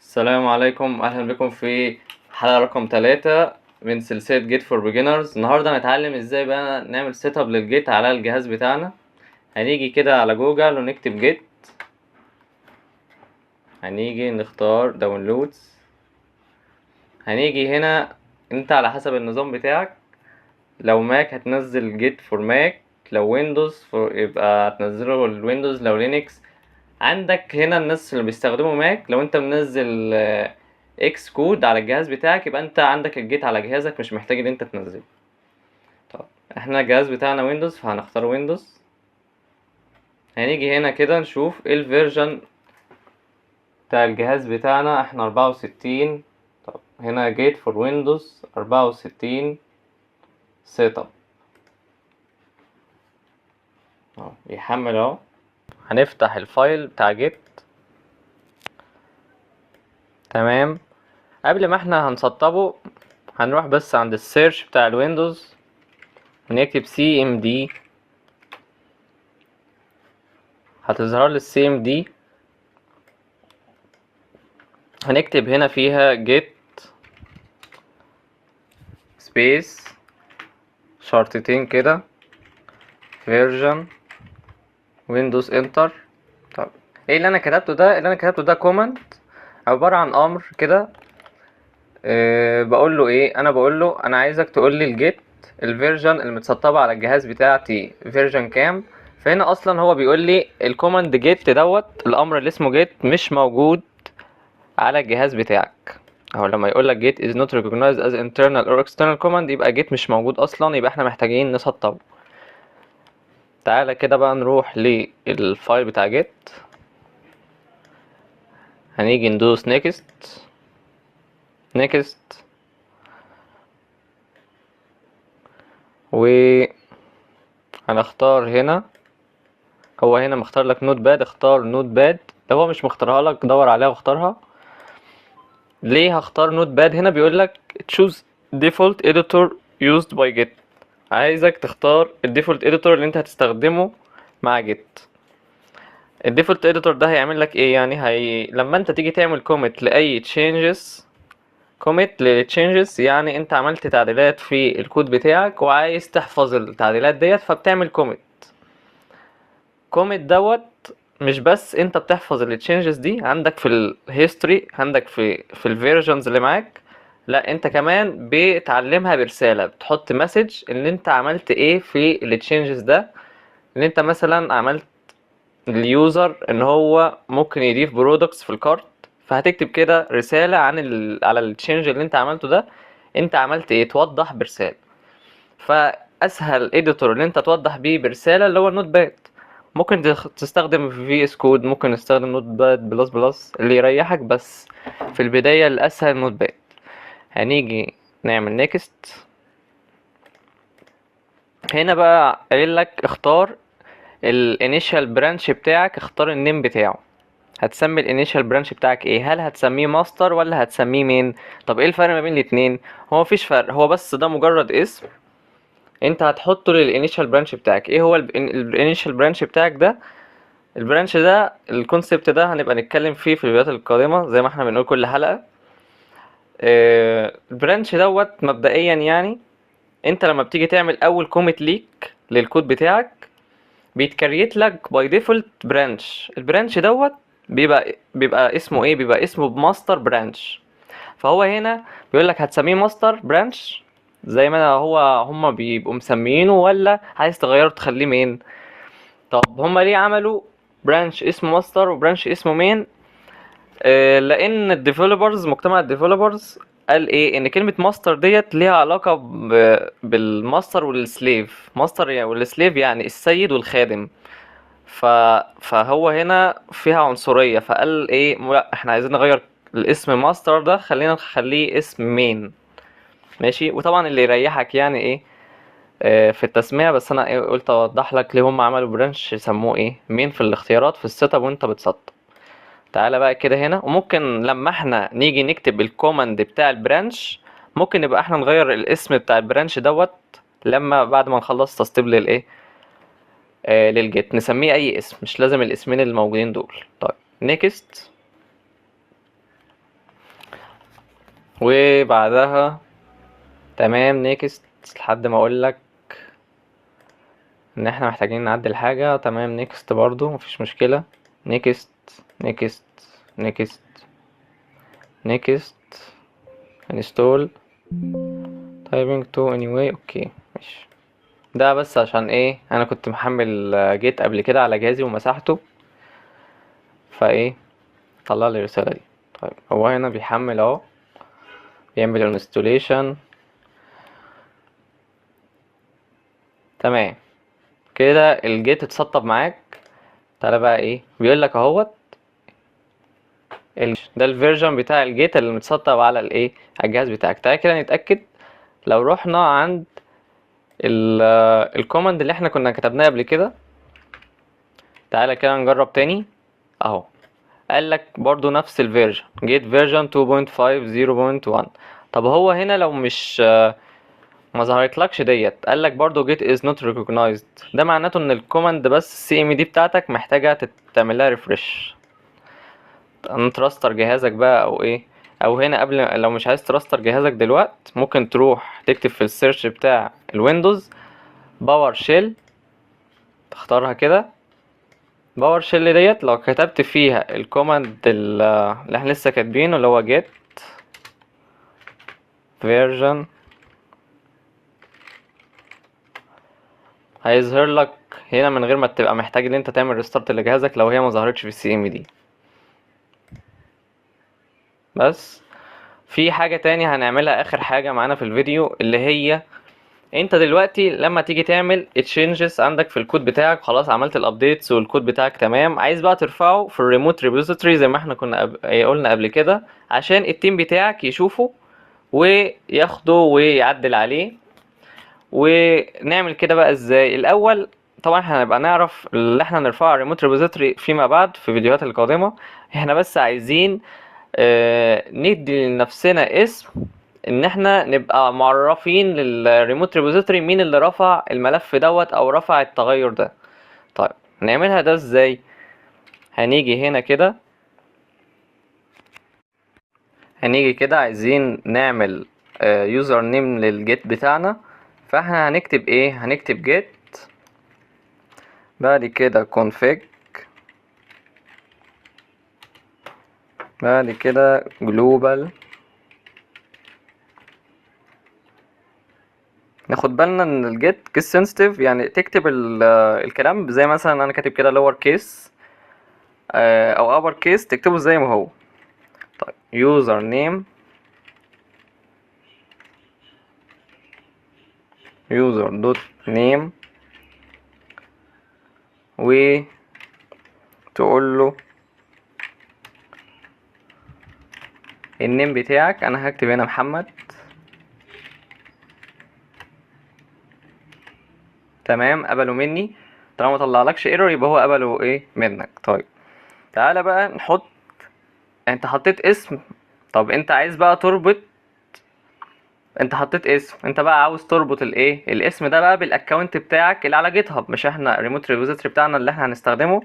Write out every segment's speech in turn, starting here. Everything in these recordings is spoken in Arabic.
السلام عليكم، اهلا بكم في حلقة رقم 3 من سلسلة جيت فور بيجنرز. النهاردة هنتعلم ازاي بقى نعمل سيت اب للجيت على الجهاز بتاعنا. هنيجي كده على جوجل ونكتب جيت، هنيجي نختار داونلودز، هنيجي هنا انت على حسب النظام بتاعك. لو ماك هتنزل جيت فور ماك، لو ويندوز يبقى هتنزله الويندوز، لو لينكس عندك هنا الناس اللي بيستخدموا ماك لو انت منزل اكس كود على الجهاز بتاعك يبقى انت عندك الجيت على جهازك، مش محتاج ان انت تنزله. طب احنا الجهاز بتاعنا ويندوز فهنختار ويندوز. هنيجي هنا كده نشوف ايه الفيرجن بتاع الجهاز بتاعنا، احنا 64. طب هنا جيت فور ويندوز 64 سيت اب اهو يحمل اهو. هنفتح الفايل بتاع جيت. تمام، قبل ما احنا هنسطبه هنروح بس عند السيرش بتاع الويندوز ونكتب cmd، هتظهر لي cmd. هنكتب هنا فيها get space شرطتين كده version windows enter. طب ايه اللي انا كتبته ده؟ اللي انا كتبته ده كوماند عبارة عن امر كده. بقول له ايه؟ انا بقول له انا عايزك تقول لي الجيت الفيرجن المتسطبه على الجهاز بتاعتي فيرجن كام. فهنا اصلا هو بيقول لي الكوماند جيت دوت، الامر اللي اسمه جيت مش موجود على الجهاز بتاعك. اهو لما يقول لك get is not recognized as internal or external command يبقى get مش موجود اصلا، يبقى احنا محتاجين نسطبه. تعالى كده بقى نروح للفايل بتاع get، هنيجي ندوس next next و هنختار هنا. هو هنا مختار لك نوت باد، اختار نوت باد. لو هو مش مختارها لك دور عليها واختارها. ليه هختار نوت باد؟ هنا بيقول لك choose default editor used by get، عايزك تختار الديفولت اديتور اللي انت هتستخدمه مع جيت. الديفولت اديتور ده هيعمل لك ايه؟ يعني لما انت تيجي تعمل كوميت لاي تشينجز، كوميت للتشينجز يعني انت عملت تعديلات في الكود بتاعك وعايز تحفظ التعديلات ديت، فبتعمل كوميت. كوميت دوت مش بس انت بتحفظ التشينجز دي عندك في الهيستوري، عندك في الفيرجنز اللي معاك، لا انت كمان بتعلمها برسالة، بتحط مسج ان انت عملت ايه في التشينجز ده. ان انت مثلا عملت اليوزر ان هو ممكن يضيف برودكتس في الكارت، فهتكتب كده رسالة على التشينج اللي انت عملته ده، انت عملت ايه، توضح برسالة. فاسهل اديتور اللي انت توضح بيه برسالة اللي هو النوت باد. ممكن تستخدم في اس كود، ممكن تستخدم نوت باد بلس بلس اللي يريحك، بس في البداية الاسهل نوت باد. هنيجي نعمل نيكست. هنا بقى قايل لك اختار الانيشال برانش بتاعك، اختار النيم بتاعه. هتسمي الانيشال برانش بتاعك ايه؟ هل هتسميه ماستر ولا هتسميه مين؟ طب ايه الفرق ما بين الاتنين؟ هو مفيش فرق، هو بس ده مجرد اسم انت هتحطه للانيشال برانش بتاعك. ايه هو الانيشال برانش بتاعك ده؟ البرانش ده الكونسبت ده هنبقى نتكلم فيه في الفيديوهات القادمة زي ما احنا بنقول كل حلقة. البرانش دوت مبدئيا يعني انت لما بتيجي تعمل اول كوميت ليك للكود بتاعك بيتكريت لك باي ديفولت برانش. البرانش دوت بيبقى اسمه ايه؟ بيبقى اسمه ماستر برانش. فهو هنا بيقول لك هتسميه ماستر برانش زي ما هما بيبقوا مسميينه، ولا عايز تغيره تخليه مين؟ طب هما ليه عملوا برانش اسمه ماستر وبرانش اسمه مين؟ لان الديفلوبرز، مجتمع الديفلوبرز قال ايه؟ ان كلمة ماستر ديت ليها علاقة بالماستر والسليف. ماستر والسليف يعني السيد والخادم. فهو هنا فيها عنصرية، فقال ايه؟ لا احنا عايزين نغير الاسم ماستر ده، خلينا نخليه اسم مين. ماشي، وطبعا اللي يريحك يعني ايه في التسمية. بس انا قلت اوضح لك ليه هم عملوا برانش يسموه ايه مين في الاختيارات في السيت اب وانت بتسطب. تعالى بقى كده هنا، وممكن لما احنا نيجي نكتب الكوماند بتاع البرانش ممكن نبقى احنا نغير الاسم بتاع البرانش دوت لما بعد ما نخلص تسطيب للايه للجيت، نسميه اي اسم، مش لازم الاسمين الموجودين دول. طيب نيكست. وبعدها تمام نيكست لحد ما اقول لك ان احنا محتاجين نعدل حاجة. تمام نيكست برضو مفيش مشكلة. نيكست نيكست نيكست نيكست انستول تايبنج تو anyway. اوكي ماشي. ده بس عشان ايه، انا كنت محمل جيت قبل كده على جهازي ومسحته، فايه طلع لي الرسالة دي. طيب هو هنا بيحمل اهو، بيعمل انستوليشن. تمام كده الجيت اتسطب معاك. تعالى بقى ايه بيقول لك اهوت ده الفيرجن بتاع الجيت اللي متسطب على الايه على الجهاز بتاعك. تعالى كده نتأكد. لو رحنا عند الكوماند اللي احنا كنا كتبناه قبل كده، تعالى كده نجرب تاني اهو. قال لك برضو نفس الفيرجن جيت فيرجن 2.5.0.1. طب هو هنا لو مش ما ظهرتلكش ديت، قال لك برضو جيت از نوت ريكوجنايزد، ده معناته ان الكوماند بس السي ام دي بتاعتك محتاجه تعمل لها ريفرش. تراستر جهازك بقى او ايه، او هنا قبل لو مش عايز تراستر جهازك دلوقت ممكن تروح تكتب في السيرش بتاع الويندوز باور شيل، تختارها كده. باور شيل ديت لو كتبت فيها الكوماند اللي احنا لسه كاتبينه اللي هو get version، هيظهر لك هنا من غير ما تبقى محتاج ان انت تعمل ريستارت لجهازك لو هي ما ظهرتش في السي ام دي. بس في حاجة تاني هنعملها اخر حاجة معانا في الفيديو، اللي هي انت دلوقتي لما تيجي تعمل تشينجز عندك في الكود بتاعك، خلاص عملت الابديتس والكود بتاعك تمام، عايز بقى ترفعه في الريموت ريبوزيتوري زي ما احنا كنا قلنا قبل كده، عشان التيم بتاعك يشوفه وياخده ويعدل عليه. ونعمل كده بقى ازاي؟ الاول طبعا احنا هنبقى نعرف اللي احنا نرفعه على الريموت ريبوزيتوري فيما بعد في الفيديوهات القادمة. احنا بس عايزين ندي لنفسنا اسم، ان احنا نبقى معرفين للريموت ريبوزيتوري مين اللي رفع الملف دوت او رفع التغير ده. طيب نعملها ده ازاي؟ هنيجي هنا كده، هنيجي كده عايزين نعمل يوزر نيم للجيت بتاعنا، فاحنا هنكتب ايه؟ هنكتب جيت بعد كده config بعد كده global. ناخد بالنا ان الجيت كيس سنسيتيف، يعني تكتب الكلام زي مثلا انا كاتب كده lower case او upper case تكتبه زي ما هو. طيب user name user dot name، و تقول له النيم بتاعك. انا هكتب هنا محمد. تمام قبله مني، طالما مطلعلكش ايرور يبقى هو قبله ايه منك. طيب تعالى بقى نحط، انت حطيت اسم. طب انت عايز بقى تربط، انت حطيت اسم، انت بقى عاوز تربط الايه الاسم ده بقى بالاكونت بتاعك اللي على جيت هاب. مش احنا الريموت ريبوزيتوري بتاعنا اللي احنا هنستخدمه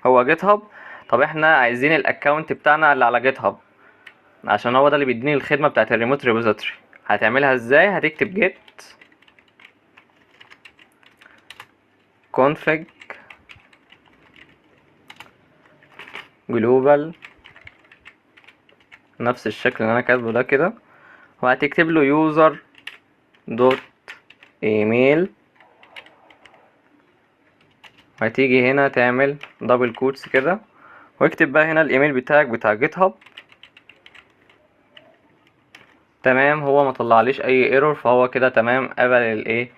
هو جيت هاب؟ طب احنا عايزين الاكونت بتاعنا اللي على جيت هاب عشان هو ده اللي بيديني الخدمه بتاعت الريموت ريبوزيتوري. هتعملها ازاي؟ هتكتب جيت config global نفس الشكل اللي انا كاتبه ده كده، وهتكتب له user دوت ايميل، هتيجي هنا تعمل دبل كوتس كده واكتب بقى هنا الايميل بتاعك بتاع جيت هاب. تمام هو ما طلعليش اي ايرور، فهو كده تمام قبل الايه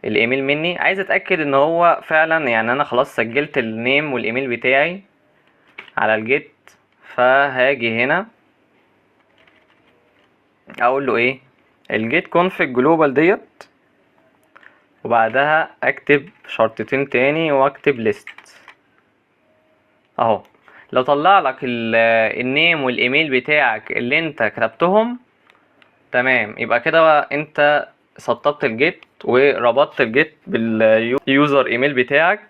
الايميل مني. عايز اتاكد ان هو فعلا يعني انا خلاص سجلت النيم والايميل بتاعي على الجيت، فهاجي هنا اقول له ايه الجيت config global ديت، وبعدها اكتب شرطتين تاني واكتب list اهو. لو طلع لك النيم والايميل بتاعك اللي انت كتبتهم تمام، يبقى كده بقى انت سطبت الجيت وربطت الجيت باليوزر ايميل بتاعك،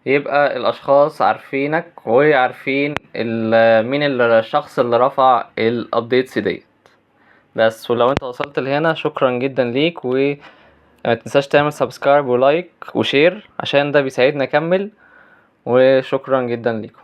يبقى الاشخاص عارفينك وعارفين مين الشخص اللي رفع الابديتس دي. بس ولو انت وصلت لهنا شكرا جدا ليك، و ما تنساش تعمل سبسكرايب ولايك وشير عشان ده بيساعدنا اكمل، وشكرا جدا ليكم.